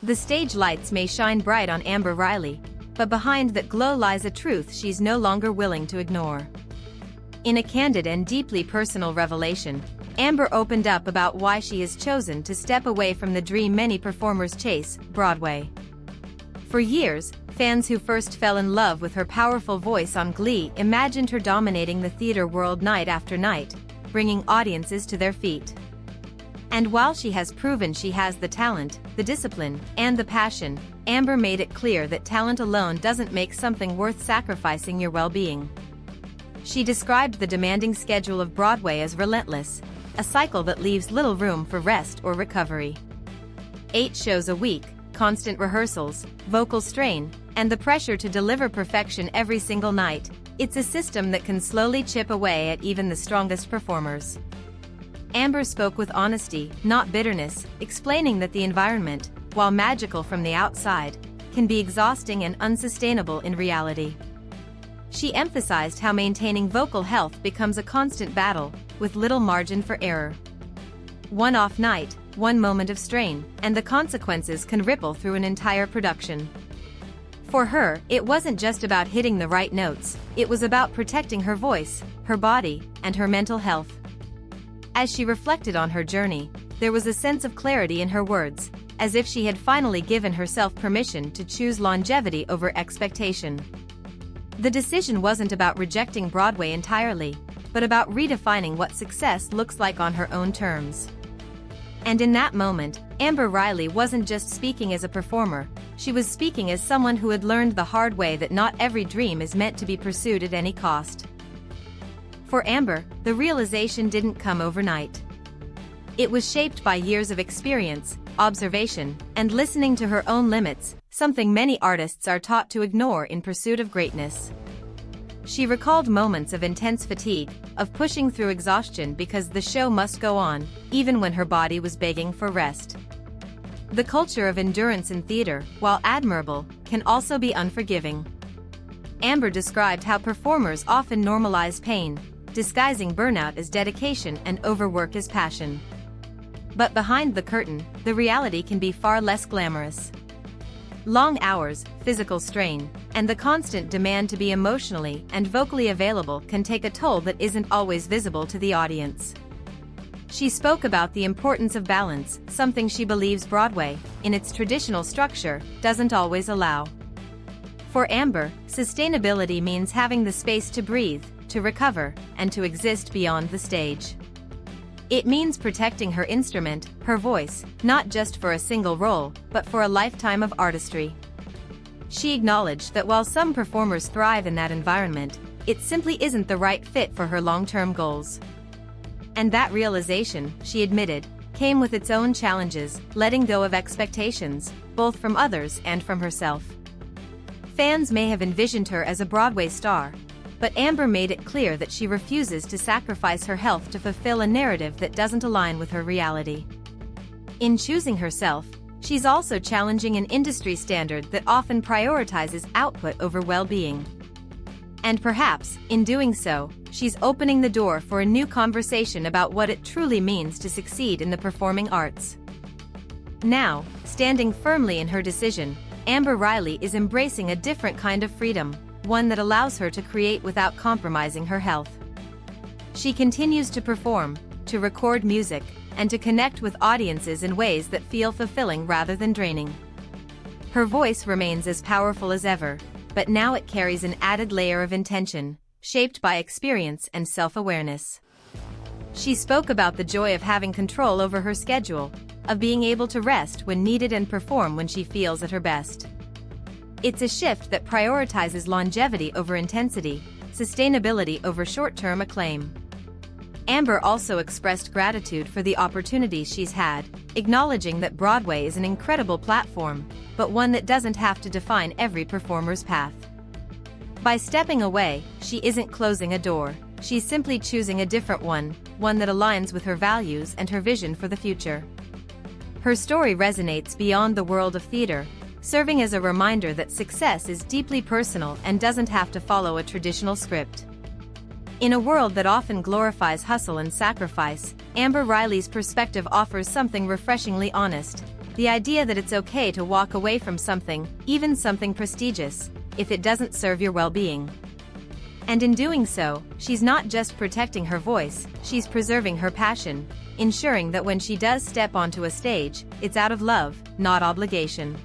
The stage lights may shine bright on Amber Riley, but behind that glow lies a truth she's no longer willing to ignore. In a candid and deeply personal revelation, Amber opened up about why she has chosen to step away from the dream many performers chase, Broadway. For years, fans who first fell in love with her powerful voice on Glee imagined her dominating the theater world night after night, bringing audiences to their feet. And while she has proven she has the talent, the discipline, and the passion, Amber made it clear that talent alone doesn't make something worth sacrificing your well-being. She described the demanding schedule of Broadway as relentless, a cycle that leaves little room for rest or recovery. 8 shows a week, constant rehearsals, vocal strain, and the pressure to deliver perfection every single night. It's a system that can slowly chip away at even the strongest performers. Amber spoke with honesty, not bitterness, explaining that the environment, while magical from the outside, can be exhausting and unsustainable in reality. She emphasized how maintaining vocal health becomes a constant battle, with little margin for error. One off night, one moment of strain, and the consequences can ripple through an entire production. For her, it wasn't just about hitting the right notes, it was about protecting her voice, her body, and her mental health. As she reflected on her journey, there was a sense of clarity in her words, as if she had finally given herself permission to choose longevity over expectation. The decision wasn't about rejecting Broadway entirely, but about redefining what success looks like on her own terms. And in that moment, Amber Riley wasn't just speaking as a performer, she was speaking as someone who had learned the hard way that not every dream is meant to be pursued at any cost. For Amber, the realization didn't come overnight. It was shaped by years of experience, observation, and listening to her own limits, something many artists are taught to ignore in pursuit of greatness. She recalled moments of intense fatigue, of pushing through exhaustion because the show must go on, even when her body was begging for rest. The culture of endurance in theater, while admirable, can also be unforgiving. Amber described how performers often normalize pain, disguising burnout as dedication and overwork as passion. But behind the curtain, the reality can be far less glamorous. Long hours, physical strain, and the constant demand to be emotionally and vocally available can take a toll that isn't always visible to the audience. She spoke about the importance of balance, something she believes Broadway, in its traditional structure, doesn't always allow. For Amber, sustainability means having the space to breathe, to recover, and to exist beyond the stage. It means protecting her instrument, her voice, not just for a single role, but for a lifetime of artistry. She acknowledged that while some performers thrive in that environment, it simply isn't the right fit for her long-term goals. And that realization, she admitted, came with its own challenges, letting go of expectations, both from others and from herself. Fans may have envisioned her as a Broadway star, but Amber made it clear that she refuses to sacrifice her health to fulfill a narrative that doesn't align with her reality. In choosing herself, she's also challenging an industry standard that often prioritizes output over well-being. And perhaps, in doing so, she's opening the door for a new conversation about what it truly means to succeed in the performing arts. Now, standing firmly in her decision, Amber Riley is embracing a different kind of freedom, one that allows her to create without compromising her health. She continues to perform, to record music, and to connect with audiences in ways that feel fulfilling rather than draining. Her voice remains as powerful as ever, but now it carries an added layer of intention, shaped by experience and self-awareness. She spoke about the joy of having control over her schedule, of being able to rest when needed and perform when she feels at her best. It's a shift that prioritizes longevity over intensity, sustainability over short-term acclaim. Amber also expressed gratitude for the opportunities she's had, acknowledging that Broadway is an incredible platform, but one that doesn't have to define every performer's path. By stepping away, she isn't closing a door, she's simply choosing a different one that aligns with her values and her vision for the future. Her story resonates beyond the world of theater, serving as a reminder that success is deeply personal and doesn't have to follow a traditional script. In a world that often glorifies hustle and sacrifice, Amber Riley's perspective offers something refreshingly honest. The idea that it's okay to walk away from something, even something prestigious, if it doesn't serve your well-being. And in doing so, she's not just protecting her voice, she's preserving her passion, ensuring that when she does step onto a stage, it's out of love, not obligation.